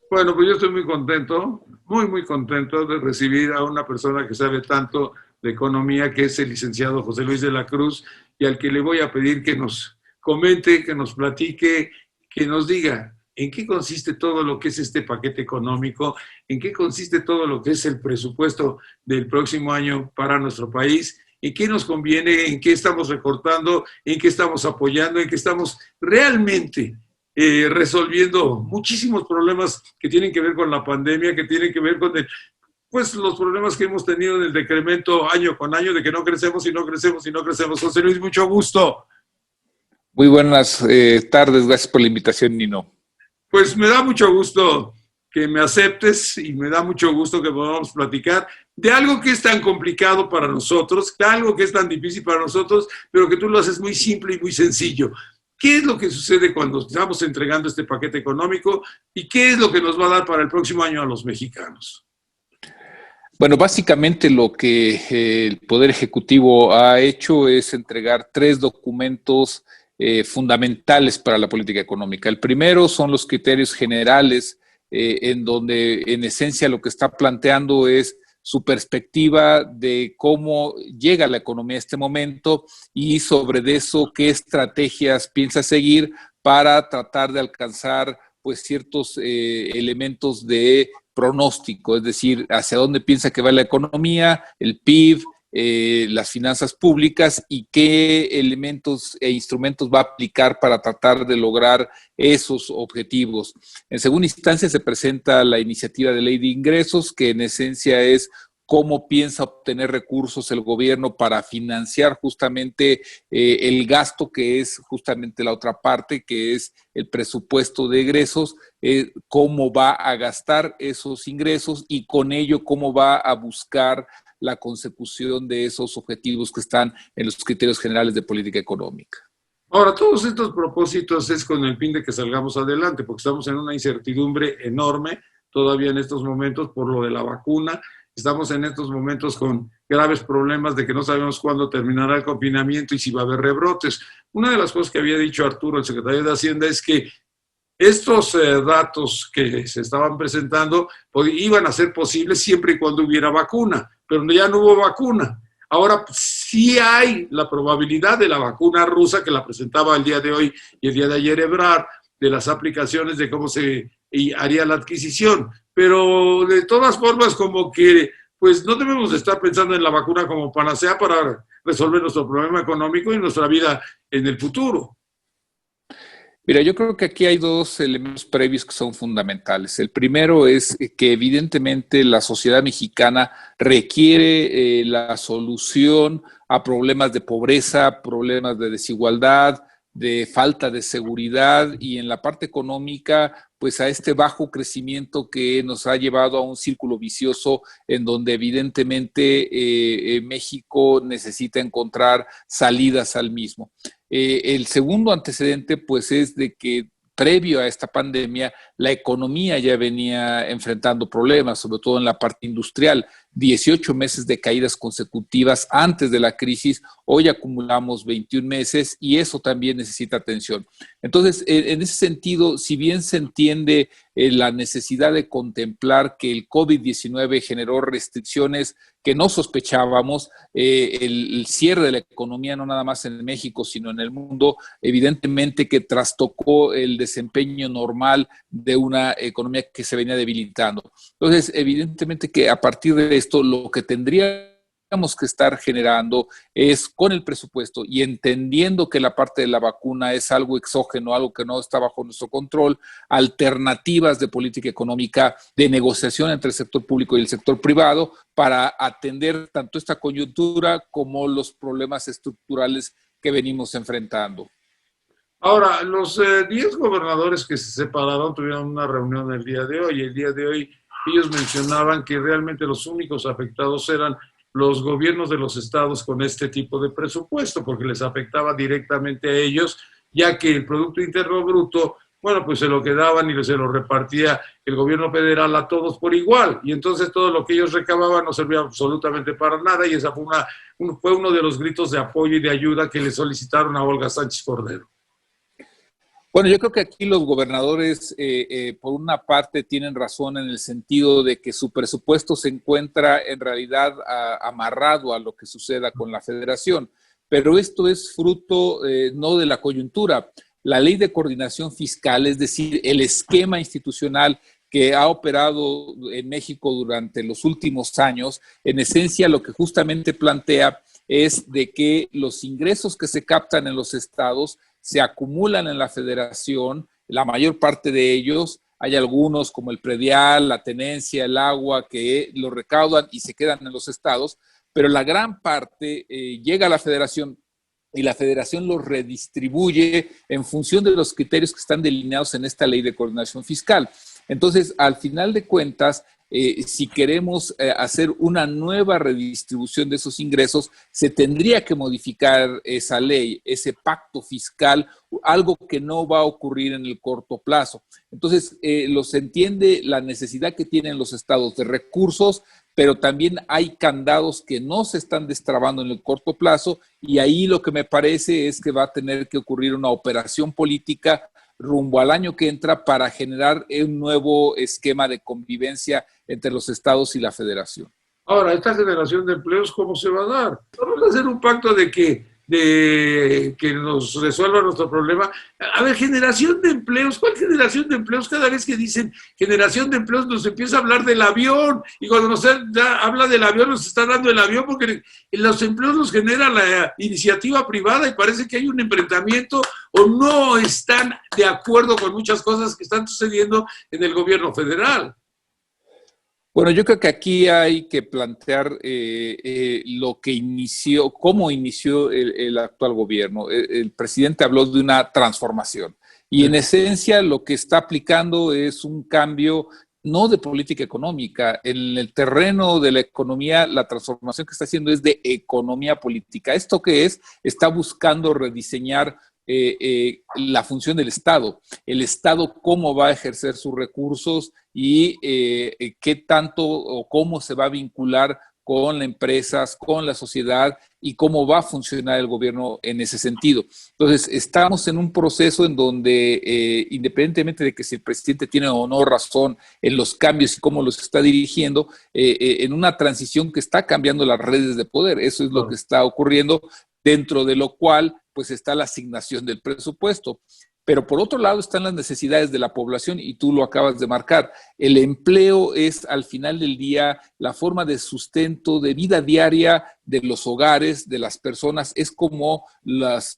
Bueno, pues yo estoy muy contento, muy contento de recibir a una persona que sabe tanto de economía, que es el licenciado José Luis de la Cruz, y al que le voy a pedir que nos comente, que nos platique, que nos diga en qué consiste todo lo que es este paquete económico, en qué consiste todo lo que es el presupuesto del próximo año para nuestro país, en qué nos conviene, en qué estamos recortando, en qué estamos apoyando, en qué estamos realmente resolviendo muchísimos problemas que tienen que ver con la pandemia, que tienen que ver con pues los problemas que hemos tenido en el decremento año con año, de que no crecemos y no crecemos y no crecemos. José Luis, mucho gusto. Muy buenas tardes, gracias por la invitación, Nino. Pues me da mucho gusto que me aceptes y me da mucho gusto que podamos platicar de algo que es tan complicado para nosotros, de algo que es tan difícil para nosotros, pero que tú lo haces muy simple y muy sencillo. ¿Qué es lo que sucede cuando estamos entregando este paquete económico y qué es lo que nos va a dar para el próximo año a los mexicanos? Bueno, básicamente lo que el Poder Ejecutivo ha hecho es entregar tres documentos fundamentales para la política económica. El primero son los criterios generales, en donde en esencia lo que está planteando es su perspectiva de cómo llega la economía a este momento y sobre eso qué estrategias piensa seguir para tratar de alcanzar pues ciertos elementos de pronóstico, es decir, hacia dónde piensa que va la economía, el PIB, las finanzas públicas y qué elementos e instrumentos va a aplicar para tratar de lograr esos objetivos. En segunda instancia se presenta la iniciativa de ley de ingresos, que en esencia es cómo piensa obtener recursos el gobierno para financiar justamente el gasto, que es justamente la otra parte, que es el presupuesto de egresos, cómo va a gastar esos ingresos y con ello cómo va a buscar la consecución de esos objetivos que están en los criterios generales de política económica. Ahora, todos estos propósitos es con el fin de que salgamos adelante, porque estamos en una incertidumbre enorme todavía en estos momentos por lo de la vacuna. Estamos en estos momentos con graves problemas de que no sabemos cuándo terminará el confinamiento y si va a haber rebrotes. Una de las cosas que había dicho Arturo, el secretario de Hacienda, es que estos datos que se estaban presentando iban a ser posibles siempre y cuando hubiera vacuna, pero ya no hubo vacuna. Ahora sí hay la probabilidad de la vacuna rusa que la presentaba el día de hoy y el día de ayer Ebrard, de las aplicaciones de cómo se haría la adquisición. Pero de todas formas, como que pues no debemos de estar pensando en la vacuna como panacea para resolver nuestro problema económico y nuestra vida en el futuro. Mira, yo creo que aquí hay dos elementos previos que son fundamentales. El primero es que evidentemente la sociedad mexicana requiere la solución a problemas de pobreza, problemas de desigualdad, de falta de seguridad y en la parte económica, pues a este bajo crecimiento que nos ha llevado a un círculo vicioso en donde evidentemente México necesita encontrar salidas al mismo. El segundo antecedente, pues, es de que previo a esta pandemia, la economía ya venía enfrentando problemas, sobre todo en la parte industrial. 18 meses de caídas consecutivas antes de la crisis, hoy acumulamos 21 meses y eso también necesita atención. Entonces, en ese sentido, si bien se entiende la necesidad de contemplar que el COVID-19 generó restricciones que no sospechábamos, el cierre de la economía, no nada más en México, sino en el mundo, evidentemente que trastocó el desempeño normal de una economía que se venía debilitando. Entonces, evidentemente que a partir de esto, lo que tendríamos que estar generando es con el presupuesto y entendiendo que la parte de la vacuna es algo exógeno, algo que no está bajo nuestro control, alternativas de política económica, de negociación entre el sector público y el sector privado para atender tanto esta coyuntura como los problemas estructurales que venimos enfrentando. Ahora, los 10 gobernadores que se separaron tuvieron una reunión el día de hoy. El día de hoy ellos mencionaban que realmente los únicos afectados eran los gobiernos de los estados con este tipo de presupuesto, porque les afectaba directamente a ellos, ya que el Producto Interno Bruto, bueno, pues se lo quedaban y se lo repartía el gobierno federal a todos por igual, y entonces todo lo que ellos recababan no servía absolutamente para nada, y esa fue uno de los gritos de apoyo y de ayuda que le solicitaron a Olga Sánchez Cordero. Bueno, yo creo que aquí los gobernadores, por una parte, tienen razón en el sentido de que su presupuesto se encuentra en realidad amarrado a lo que suceda con la federación, pero esto es fruto no de la coyuntura. La ley de coordinación fiscal, es decir, el esquema institucional que ha operado en México durante los últimos años, en esencia lo que justamente plantea es de que los ingresos que se captan en los estados se acumulan en la federación, la mayor parte de ellos, hay algunos como el predial, la tenencia, el agua, que lo recaudan y se quedan en los estados, pero la gran parte llega a la federación y la federación los redistribuye en función de los criterios que están delineados en esta ley de coordinación fiscal. Entonces, al final de cuentas, si queremos hacer una nueva redistribución de esos ingresos, se tendría que modificar esa ley, ese pacto fiscal, algo que no va a ocurrir en el corto plazo. Entonces, se entiende la necesidad que tienen los estados de recursos, pero también hay candados que no se están destrabando en el corto plazo, y ahí lo que me parece es que va a tener que ocurrir una operación política rumbo al año que entra para generar un nuevo esquema de convivencia entre los estados y la federación. Ahora, esta generación de empleos, ¿cómo se va a dar? Vamos a hacer un pacto de que nos resuelva nuestro problema. A ver, generación de empleos, ¿cuál generación de empleos? Cada vez que dicen generación de empleos nos empieza a hablar del avión, y cuando nos habla del avión nos está dando el avión porque los empleos los genera la iniciativa privada y parece que hay un enfrentamiento o no están de acuerdo con muchas cosas que están sucediendo en el gobierno federal. Bueno, yo creo que aquí hay que plantear lo que inició, cómo inició el actual gobierno. El presidente habló de una transformación y en esencia lo que está aplicando es un cambio no de política económica. En el terreno de la economía, la transformación que está haciendo es de economía política. ¿Esto qué es? Está buscando rediseñar la función del Estado. El Estado, cómo va a ejercer sus recursos y qué tanto o cómo se va a vincular con las empresas, con la sociedad y cómo va a funcionar el gobierno en ese sentido. Entonces, estamos en un proceso en donde, independientemente de que si el presidente tiene o no razón en los cambios y cómo los está dirigiendo, en una transición que está cambiando las redes de poder. Eso es lo que está ocurriendo, dentro de lo cual pues está la asignación del presupuesto. Pero por otro lado están las necesidades de la población y tú lo acabas de marcar. El empleo es al final del día la forma de sustento, de vida diaria de los hogares, de las personas. Es como los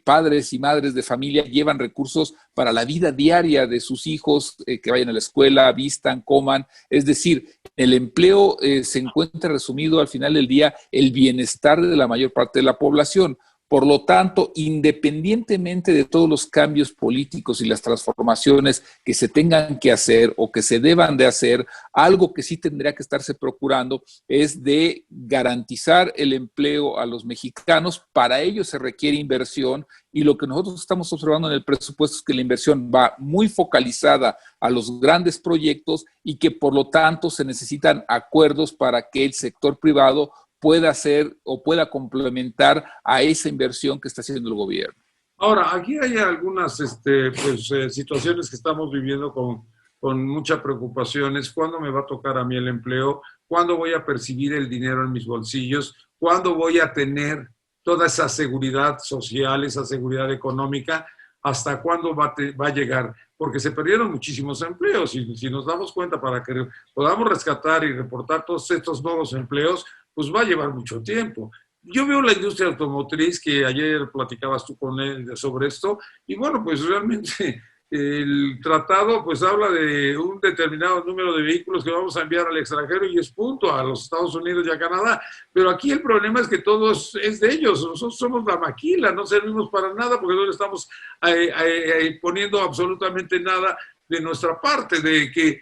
padres y madres de familia llevan recursos para la vida diaria de sus hijos, que vayan a la escuela, vistan, coman. Es decir, el empleo se encuentra resumido al final del día el bienestar de la mayor parte de la población. Por lo tanto, independientemente de todos los cambios políticos y las transformaciones que se tengan que hacer o que se deban de hacer, algo que sí tendría que estarse procurando es de garantizar el empleo a los mexicanos. Para ello se requiere inversión y lo que nosotros estamos observando en el presupuesto es que la inversión va muy focalizada a los grandes proyectos y que por lo tanto se necesitan acuerdos para que el sector privado pueda hacer o pueda complementar a esa inversión que está haciendo el gobierno. Ahora, aquí hay algunas situaciones que estamos viviendo con mucha preocupación. Es cuándo me va a tocar a mí el empleo, cuándo voy a percibir el dinero en mis bolsillos, cuándo voy a tener toda esa seguridad social, esa seguridad económica, hasta cuándo va a llegar. Porque se perdieron muchísimos empleos y si nos damos cuenta para que podamos rescatar y reportar todos estos nuevos empleos, pues va a llevar mucho tiempo. Yo veo la industria automotriz, que ayer platicabas tú con él sobre esto, y bueno, pues realmente el tratado pues habla de un determinado número de vehículos que vamos a enviar al extranjero y es punto, a los Estados Unidos y a Canadá, pero aquí el problema es que todo es de ellos, nosotros somos la maquila, no servimos para nada porque no le estamos poniendo absolutamente nada de nuestra parte, de que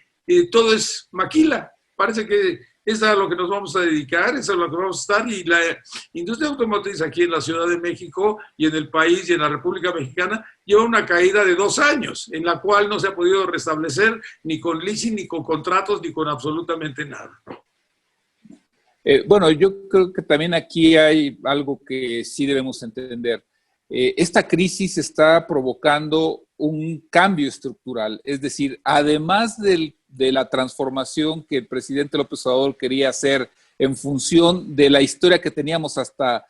todo es maquila, parece que es a lo que nos vamos a dedicar, es a lo que vamos a estar, y la industria automotriz aquí en la Ciudad de México y en el país y en la República Mexicana lleva una caída de 2 años, en la cual no se ha podido restablecer ni con leasing, ni con contratos, ni con absolutamente nada. Bueno, yo creo que también aquí hay algo que sí debemos entender. Esta crisis está provocando un cambio estructural. Es decir, además de la transformación que el presidente López Obrador quería hacer en función de la historia que teníamos hasta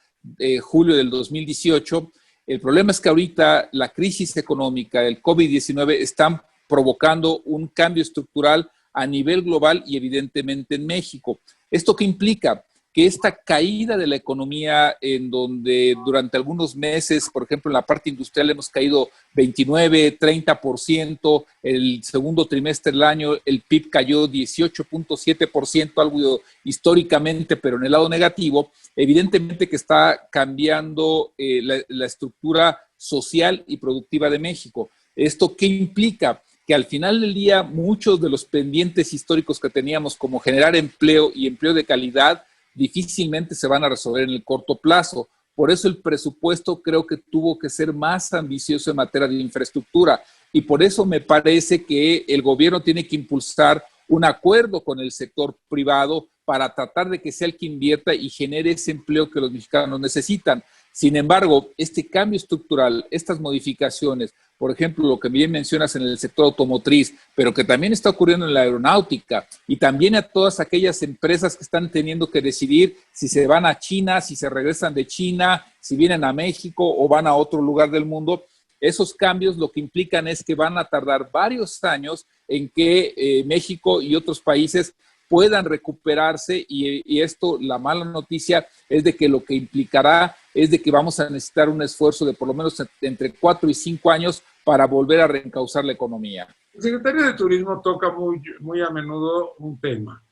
julio del 2018, el problema es que ahorita la crisis económica, el COVID-19, están provocando un cambio estructural a nivel global y evidentemente en México. ¿Esto qué implica? Que esta caída de la economía, en donde durante algunos meses, por ejemplo, en la parte industrial hemos caído 29, 30%, el segundo trimestre del año el PIB cayó 18.7%, algo históricamente, pero en el lado negativo, evidentemente que está cambiando la estructura social y productiva de México. ¿Esto qué implica? Que al final del día muchos de los pendientes históricos que teníamos, como generar empleo y empleo de calidad, difícilmente se van a resolver en el corto plazo. Por eso el presupuesto creo que tuvo que ser más ambicioso en materia de infraestructura y por eso me parece que el gobierno tiene que impulsar un acuerdo con el sector privado para tratar de que sea el que invierta y genere ese empleo que los mexicanos necesitan. Sin embargo, este cambio estructural, estas modificaciones, por ejemplo, lo que bien mencionas en el sector automotriz, pero que también está ocurriendo en la aeronáutica y también a todas aquellas empresas que están teniendo que decidir si se van a China, si se regresan de China, si vienen a México o van a otro lugar del mundo. Esos cambios lo que implican es que van a tardar varios años en que México y otros países puedan recuperarse y esto, la mala noticia es de que lo que implicará es de que vamos a necesitar un esfuerzo de por lo menos entre 4 y 5 años para volver a reencauzar la economía. El secretario de Turismo toca muy a menudo un tema.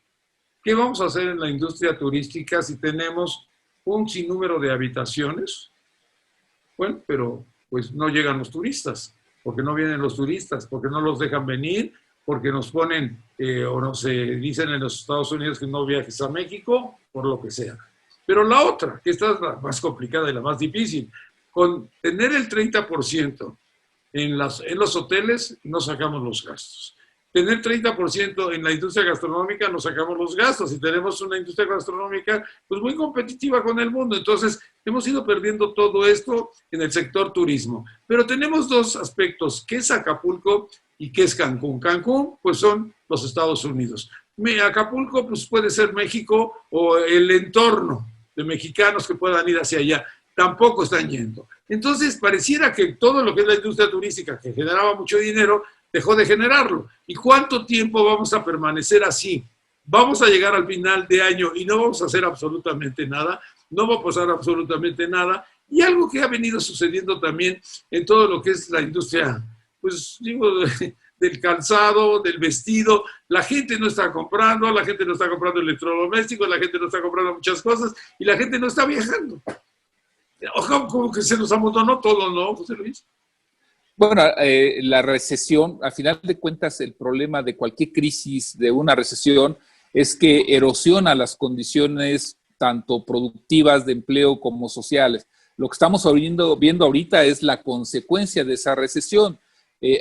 ¿Qué vamos a hacer en la industria turística si tenemos un sinnúmero de habitaciones? Bueno, pero pues no llegan los turistas, porque no vienen los turistas, porque no los dejan venir, porque nos ponen o nos dicen en los Estados Unidos que no viajes a México, por lo que sea. Pero la otra, que esta es la más complicada y la más difícil, con tener el 30% en los hoteles, no sacamos los gastos. Tener 30% en la industria gastronómica, no sacamos los gastos. Y tenemos una industria gastronómica pues muy competitiva con el mundo. Entonces, hemos ido perdiendo todo esto en el sector turismo. Pero tenemos dos aspectos, que es Acapulco y que es Cancún. Cancún, pues son los Estados Unidos. Acapulco, pues puede ser México o el entorno de mexicanos que puedan ir hacia allá. Tampoco están yendo. Entonces, pareciera que todo lo que es la industria turística, que generaba mucho dinero, dejó de generarlo. ¿Y cuánto tiempo vamos a permanecer así? Vamos a llegar al final de año y no vamos a hacer absolutamente nada, no va a pasar absolutamente nada. Y algo que ha venido sucediendo también en todo lo que es la industria, pues digo, del calzado, del vestido, la gente no está comprando, la gente no está comprando electrodomésticos, la gente no está comprando muchas cosas y la gente no está viajando. Ojo, como que se nos amontonó todo, ¿no, José Luis? Bueno, la recesión, a final de cuentas, el problema de cualquier crisis, de una recesión, es que erosiona las condiciones tanto productivas de empleo como sociales. Lo que estamos viendo ahorita es la consecuencia de esa recesión.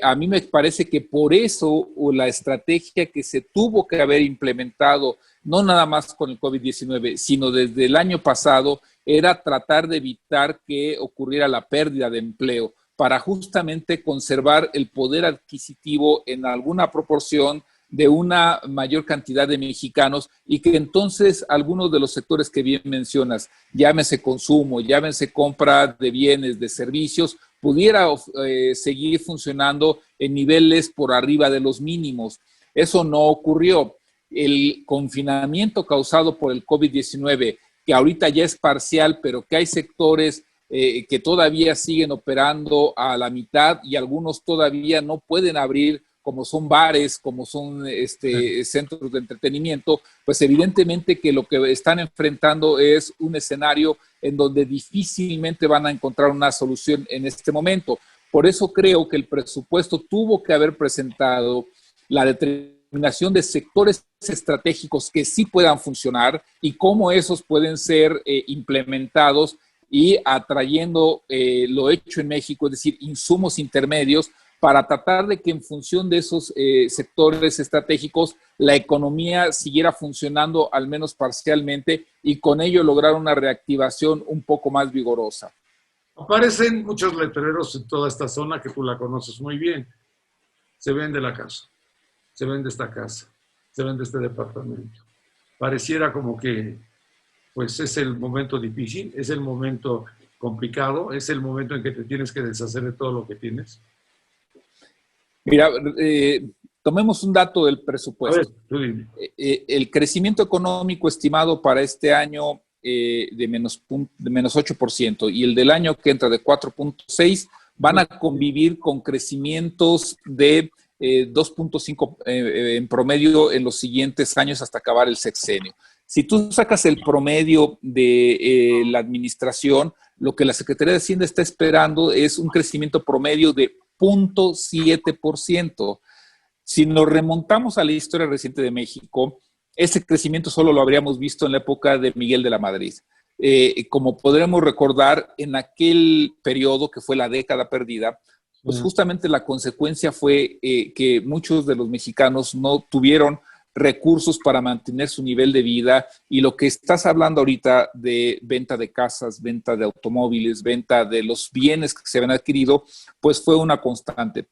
A mí me parece que por eso la estrategia que se tuvo que haber implementado, no nada más con el COVID-19, sino desde el año pasado, era tratar de evitar que ocurriera la pérdida de empleo para justamente conservar el poder adquisitivo en alguna proporción de una mayor cantidad de mexicanos y que entonces algunos de los sectores que bien mencionas, llámese consumo, llámese compra de bienes, de servicios, pudiera seguir funcionando en niveles por arriba de los mínimos. Eso no ocurrió. El confinamiento causado por el COVID-19, que ahorita ya es parcial, pero que hay sectores que todavía siguen operando a la mitad y algunos todavía no pueden abrir, como son bares, como son centros de entretenimiento, pues evidentemente que lo que están enfrentando es un escenario en donde difícilmente van a encontrar una solución en este momento. Por eso creo que el presupuesto tuvo que haber presentado la determinación de sectores estratégicos que sí puedan funcionar y cómo esos pueden ser implementados y atrayendo lo hecho en México, es decir, insumos intermedios para tratar de que en función de esos sectores estratégicos la economía siguiera funcionando al menos parcialmente y con ello lograr una reactivación un poco más vigorosa. Aparecen muchos letreros en toda esta zona que tú la conoces muy bien. Se vende la casa, se vende esta casa, se vende este departamento. Pareciera como que pues es el momento difícil, es el momento complicado, es el momento en que te tienes que deshacer de todo lo que tienes. Mira, tomemos un dato del A presupuesto. ver, tú dime. El crecimiento económico estimado para este año de menos 8% y el del año que entra de 4.6 van a convivir con crecimientos de 2.5 en promedio en los siguientes años hasta acabar el sexenio. Si tú sacas el promedio de la administración, lo que la Secretaría de Hacienda está esperando es un crecimiento promedio de 0.7%. Si nos remontamos a la historia reciente de México, ese crecimiento solo lo habríamos visto en la época de Miguel de la Madrid. Como podremos recordar, en aquel periodo que fue la década perdida, pues justamente la consecuencia fue que muchos de los mexicanos no tuvieron recursos para mantener su nivel de vida, y lo que estás hablando ahorita de venta de casas, venta de automóviles, venta de los bienes que se habían adquirido, pues fue una constante.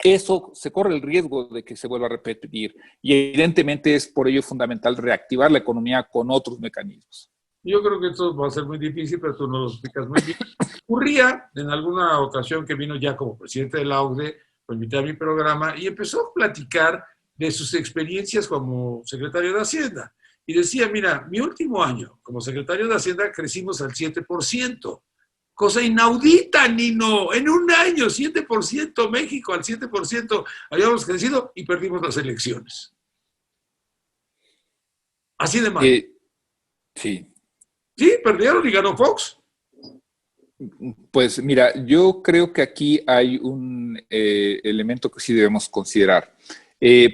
Eso se corre el riesgo de que se vuelva a repetir, y evidentemente es por ello fundamental reactivar la economía con otros mecanismos. Yo creo que esto va a ser muy difícil, pero tú nos lo explicas muy bien. Ocurría en alguna ocasión que vino ya como presidente de la OCDE, lo invité a mi programa y empezó a platicar de sus experiencias como secretario de Hacienda. Y decía, mira, mi último año como secretario de Hacienda crecimos al 7%. Cosa inaudita, Nino. En un año, 7%, México al 7%, habíamos crecido y perdimos las elecciones. Así de mal. Sí. Sí, perdieron y ganó Fox. Pues mira, yo creo que aquí hay un elemento que sí debemos considerar.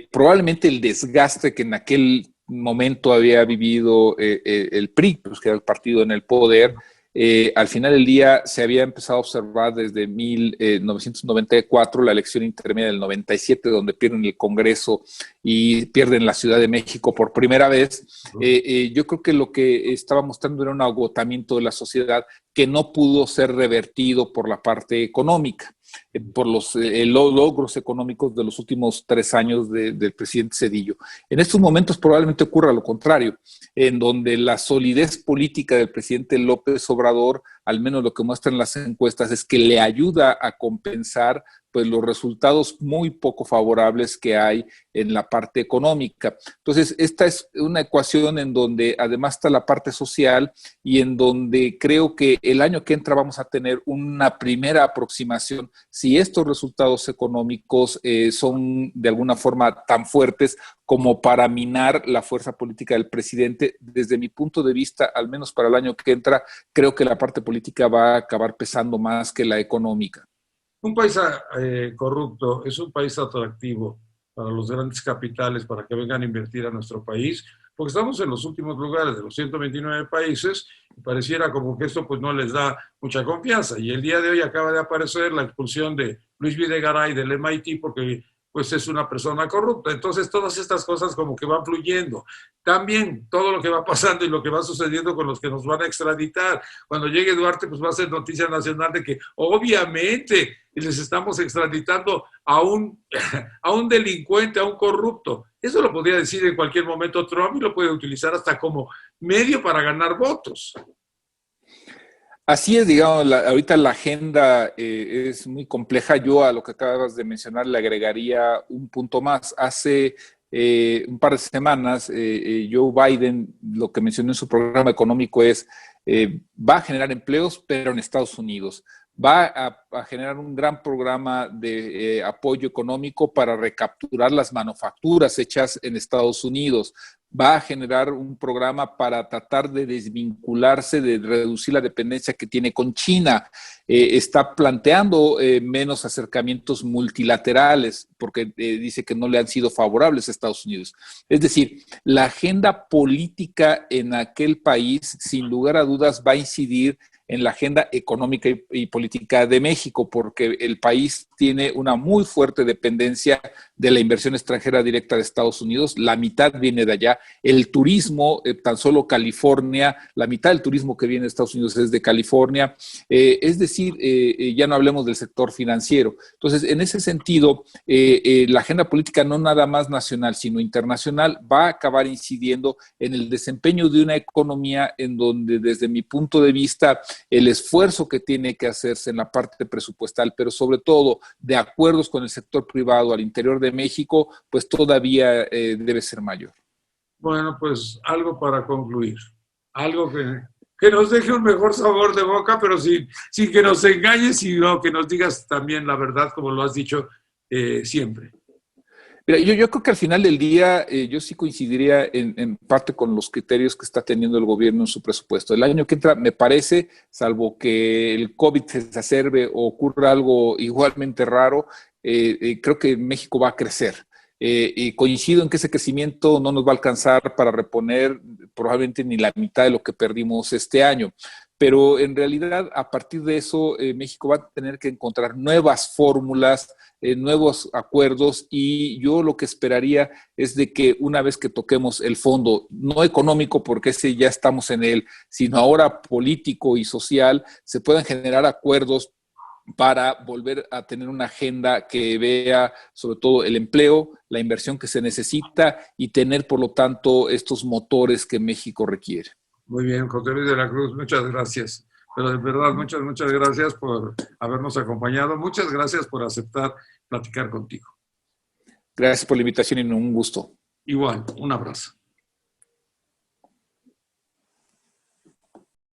Probablemente el desgaste que en aquel momento había vivido el PRI, pues, que era el partido en el poder, al final del día se había empezado a observar desde 1994, la elección intermedia del 97, donde pierden el Congreso y pierden la Ciudad de México por primera vez. Yo creo que lo que estaba mostrando era un agotamiento de la sociedad que no pudo ser revertido por la parte económica, por los logros económicos de los últimos 3 años del presidente Zedillo. En estos momentos probablemente ocurra lo contrario, en donde la solidez política del presidente López Obrador, al menos lo que muestran las encuestas, es que le ayuda a compensar pues los resultados muy poco favorables que hay en la parte económica. Entonces, esta es una ecuación en donde además está la parte social y en donde creo que el año que entra vamos a tener una primera aproximación si estos resultados económicos son de alguna forma tan fuertes como para minar la fuerza política del presidente. Desde mi punto de vista, al menos para el año que entra, creo que la parte política va a acabar pesando más que la económica. Un país corrupto es un país atractivo para los grandes capitales, para que vengan a invertir a nuestro país, porque estamos en los últimos lugares de los 129 países y pareciera como que esto pues no les da mucha confianza. Y el día de hoy acaba de aparecer la expulsión de Luis Videgaray del MIT porque pues es una persona corrupta. Entonces todas estas cosas como que van fluyendo. También todo lo que va pasando y lo que va sucediendo con los que nos van a extraditar. Cuando llegue Duarte, pues va a ser noticia nacional de que obviamente les estamos extraditando a un delincuente, a un corrupto. Eso lo podría decir en cualquier momento Trump y lo puede utilizar hasta como medio para ganar votos. Así es, digamos, ahorita la agenda es muy compleja. Yo a lo que acabas de mencionar le agregaría un punto más. Hace un par de semanas, Joe Biden, lo que mencionó en su programa económico es, va a generar empleos, pero en Estados Unidos. Va a generar un gran programa de apoyo económico para recapturar las manufacturas hechas en Estados Unidos. Va a generar un programa para tratar de desvincularse, de reducir la dependencia que tiene con China. Está planteando menos acercamientos multilaterales porque dice que no le han sido favorables a Estados Unidos. Es decir, la agenda política en aquel país, sin lugar a dudas, va a incidir en la agenda económica y política de México, porque el país tiene una muy fuerte dependencia de la inversión extranjera directa de Estados Unidos. La mitad viene de allá. El turismo, tan solo California, la mitad del turismo que viene de Estados Unidos es de California. Es decir, ya no hablemos del sector financiero. Entonces, en ese sentido, la agenda política no nada más nacional, sino internacional, va a acabar incidiendo en el desempeño de una economía en donde, desde mi punto de vista, el esfuerzo que tiene que hacerse en la parte presupuestal, pero sobre todo de acuerdos con el sector privado al interior de México, pues todavía debe ser mayor. Bueno, pues algo para concluir, algo que nos deje un mejor sabor de boca, pero sin que nos engañes, sino que nos digas también la verdad, como lo has dicho siempre. Mira, yo creo que al final del día yo sí coincidiría en parte con los criterios que está teniendo el gobierno en su presupuesto. El año que entra, me parece, salvo que el COVID se exacerbe o ocurra algo igualmente raro, creo que México va a crecer. Y coincido en que ese crecimiento no nos va a alcanzar para reponer probablemente ni la mitad de lo que perdimos este año. Pero en realidad, a partir de eso, México va a tener que encontrar nuevas fórmulas, nuevos acuerdos, y yo lo que esperaría es de que una vez que toquemos el fondo, no económico, porque ese ya estamos en él, sino ahora político y social, se puedan generar acuerdos para volver a tener una agenda que vea sobre todo el empleo, la inversión que se necesita y tener, por lo tanto, estos motores que México requiere. Muy bien, José Luis de la Cruz, muchas gracias. Pero de verdad, muchas gracias por habernos acompañado. Muchas gracias por aceptar platicar contigo. Gracias por la invitación y un gusto. Igual, un abrazo.